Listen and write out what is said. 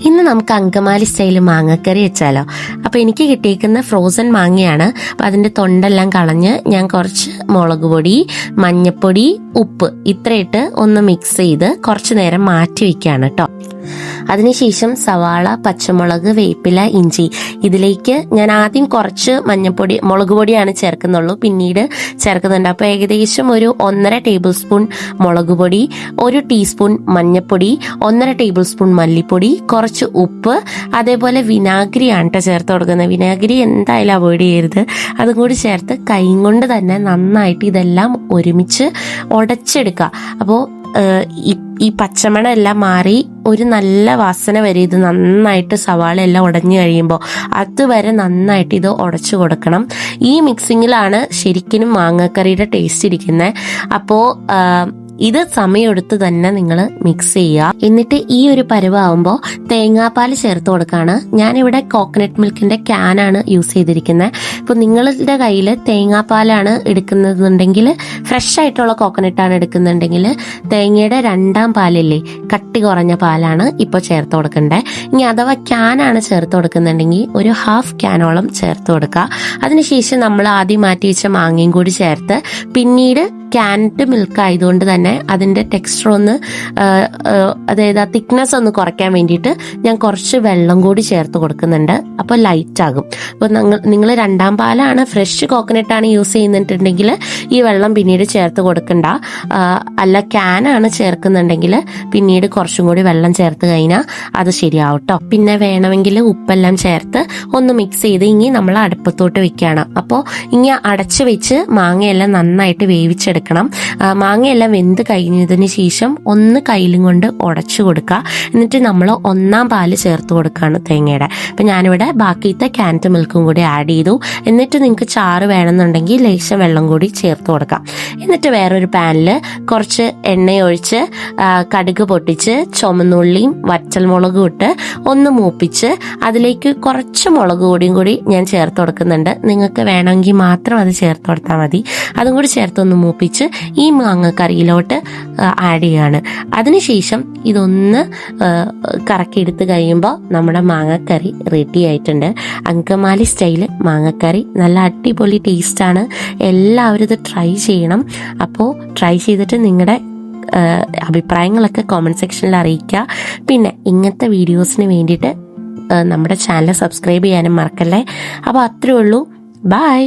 ഇന്ന് നമുക്ക് അങ്കമാലി സ്റ്റൈൽ മാങ്ങക്കറി വെച്ചാലോ. അപ്പോൾ എനിക്ക് കിട്ടിയിരിക്കുന്ന ഫ്രോസൺ മാങ്ങയാണ്. അപ്പോൾ അതിൻ്റെ തൊണ്ടെല്ലാം കളഞ്ഞ് ഞാൻ കുറച്ച് മുളക് പൊടി, മഞ്ഞൾപ്പൊടി, ഉപ്പ് ഇത്രയിട്ട് ഒന്ന് മിക്സ് ചെയ്ത് കുറച്ച് നേരം മാറ്റി വയ്ക്കുകയാണ് കേട്ടോ. അതിനുശേഷം സവാള, പച്ചമുളക്, വേപ്പില, ഇഞ്ചി ഇതിലേക്ക് ഞാൻ ആദ്യം കുറച്ച് മഞ്ഞൾപ്പൊടി, മുളക് പൊടിയാണ് ചേർക്കുന്നുള്ളൂ, പിന്നീട് ചേർക്കുന്നുണ്ട്. അപ്പോൾ ഏകദേശം ഒരു 1.5 ടേബിൾ സ്പൂൺ മുളക് പൊടി, 1 ടീസ്പൂൺ മഞ്ഞൾപ്പൊടി, 1.5 ടേബിൾ സ്പൂൺ മല്ലിപ്പൊടി, കുറച്ച് ഉപ്പ്, അതേപോലെ വിനാഗിരിയാണ് കേട്ടോ ചേർത്ത് കൊടുക്കുന്നത്. വിനാഗിരി എന്തായാലും അവോയ്ഡ് ചെയ്യരുത്. അതും കൂടി ചേർത്ത് കൈ കൊണ്ട് തന്നെ നന്നായിട്ട് ഇതെല്ലാം ഒരുമിച്ച് ഉടച്ചെടുക്കുക. അപ്പോൾ ഈ പച്ചമണം എല്ലാം മാറി ഒരു നല്ല വാസന വരെ ഇത് നന്നായിട്ട് സവാള എല്ലാം ഉടഞ്ഞു കഴിയുമ്പോൾ അതുവരെ നന്നായിട്ട് ഇത് ഉടച്ചു കൊടുക്കണം. ഈ മിക്സിങ്ങിലാണ് ശരിക്കും മാങ്ങക്കറിയുടെ ടേസ്റ്റ് ഇരിക്കുന്നത്. അപ്പോൾ ഇത് സമയമെടുത്ത് തന്നെ നിങ്ങൾ മിക്സ് ചെയ്യുക. എന്നിട്ട് ഈ ഒരു പരുവാകുമ്പോൾ തേങ്ങാപ്പാൽ ചേർത്ത് കൊടുക്കുകയാണ്. ഞാനിവിടെ കോക്കനട്ട് മിൽക്കിന്റെ ക്യാനാണ് യൂസ് ചെയ്തിരിക്കുന്നത്. ഇപ്പോൾ നിങ്ങളുടെ കയ്യിൽ തേങ്ങാപ്പാലാണ് എടുക്കുന്നതെന്നുണ്ടെങ്കിൽ, ഫ്രഷ് ആയിട്ടുള്ള കോക്കനട്ടാണ് എടുക്കുന്നുണ്ടെങ്കിൽ തേങ്ങയുടെ 2ാം പാലില്ലേ, കട്ടി കുറഞ്ഞ പാലാണ് ഇപ്പോൾ ചേർത്ത് കൊടുക്കേണ്ടത്. ഇനി അഥവാ ക്യാനാണ് ചേർത്ത് കൊടുക്കുന്നുണ്ടെങ്കിൽ ഒരു 1/2 ക്യാനോളം ചേർത്ത് കൊടുക്കുക. അതിനുശേഷം നമ്മൾ ആദ്യം മാറ്റി വെച്ച മാങ്ങയും കൂടി ചേർത്ത്, പിന്നീട് ക്യാൻഡ് മിൽക്ക് ആയതുകൊണ്ട് തന്നെ അതിൻ്റെ ടെക്സ്ചർ ഒന്ന്, അതായത് ആ തിക്നെസ് ഒന്ന് കുറയ്ക്കാൻ വേണ്ടിയിട്ട് ഞാൻ കുറച്ച് വെള്ളം കൂടി ചേർത്ത് കൊടുക്കുന്നുണ്ട്. അപ്പോൾ ലൈറ്റ് ആകും. അപ്പോൾ നിങ്ങൾ 2ാം പാലാണ്, ഫ്രഷ് കോക്കനട്ടാണ് യൂസ് ചെയ്യുന്നുണ്ടെങ്കിൽ ഈ വെള്ളം പിന്നീട് ചേർത്ത് കൊടുക്കണ്ട. അല്ല ക്യാനാണ് ചേർക്കുന്നുണ്ടെങ്കിൽ പിന്നീട് കുറച്ചും കൂടി വെള്ളം ചേർത്ത് കഴിഞ്ഞാൽ അത് ശരിയാവും കേട്ടോ. പിന്നെ വേണമെങ്കിൽ ഉപ്പെല്ലാം ചേർത്ത് ഒന്ന് മിക്സ് ചെയ്ത് ഇനി നമ്മൾ അടുപ്പത്തോട്ട് വെക്കുകയാണ്. അപ്പോൾ ഇനി അടച്ച് വെച്ച് മാങ്ങയെല്ലാം നന്നായിട്ട് വേവിച്ചെടുക്കണം. മാങ്ങയെല്ലാം വെന്ത് കഴിഞ്ഞതിന് ശേഷം ഒന്ന് കയ്യിലും കൊണ്ട് ഉടച്ചു കൊടുക്കുക. എന്നിട്ട് നമ്മൾ 1ാം പാല് ചേർത്ത് കൊടുക്കുകയാണ് തേങ്ങയുടെ. അപ്പം ഞാനിവിടെ ബാക്കിയത്തെ ക്യാൻഡ് മിൽക്കും കൂടി ആഡ് ചെയ്തു. എന്നിട്ട് നിങ്ങൾക്ക് ചാറ് വേണമെന്നുണ്ടെങ്കിൽ ലേശം വെള്ളം കൂടി ചേർത്ത് കൊടുക്കാം. എന്നിട്ട് വേറൊരു പാനിൽ കുറച്ച് എണ്ണയൊഴിച്ച് കടുക് പൊട്ടിച്ച് ചുമന്നുള്ളിയും വറ്റൽമുളകും ഇട്ട് ഒന്ന് മൂപ്പിച്ച് അതിലേക്ക് കുറച്ച് മുളക് പൊടിയും കൂടി ഞാൻ ചേർത്ത് കൊടുക്കുന്നുണ്ട്. നിങ്ങൾക്ക് വേണമെങ്കിൽ മാത്രം അത് ചേർത്ത് കൊടുത്താൽ മതി. അതും കൂടി ചേർത്തൊന്ന് മൂപ്പിച്ച് ഈ മാങ്ങക്കറിയിലോട്ട് ആഡ് ചെയ്യാണ്. അതിനുശേഷം ഇതൊന്ന് കറക്കിയെടുത്ത് കഴിയുമ്പോൾ നമ്മുടെ മാങ്ങക്കറി റെഡി ആയിട്ടുണ്ട്. അങ്കമാലി സ്റ്റൈല് മാങ്ങക്കറി നല്ല അടിപൊളി ടേസ്റ്റാണ്. എല്ലാവരും ഇത് ട്രൈ ചെയ്യണം. അപ്പോൾ ട്രൈ ചെയ്തിട്ട് നിങ്ങളുടെ അഭിപ്രായങ്ങളൊക്കെ കോമൻറ്റ് സെക്ഷനിൽ അറിയിക്കുക. പിന്നെ ഇങ്ങനത്തെ വീഡിയോസിന് വേണ്ടിയിട്ട് നമ്മുടെ ചാനൽ സബ്സ്ക്രൈബ് ചെയ്യാനും മറക്കല്ലേ. അപ്പോൾ അത്രേ ഉള്ളൂ. ബൈ.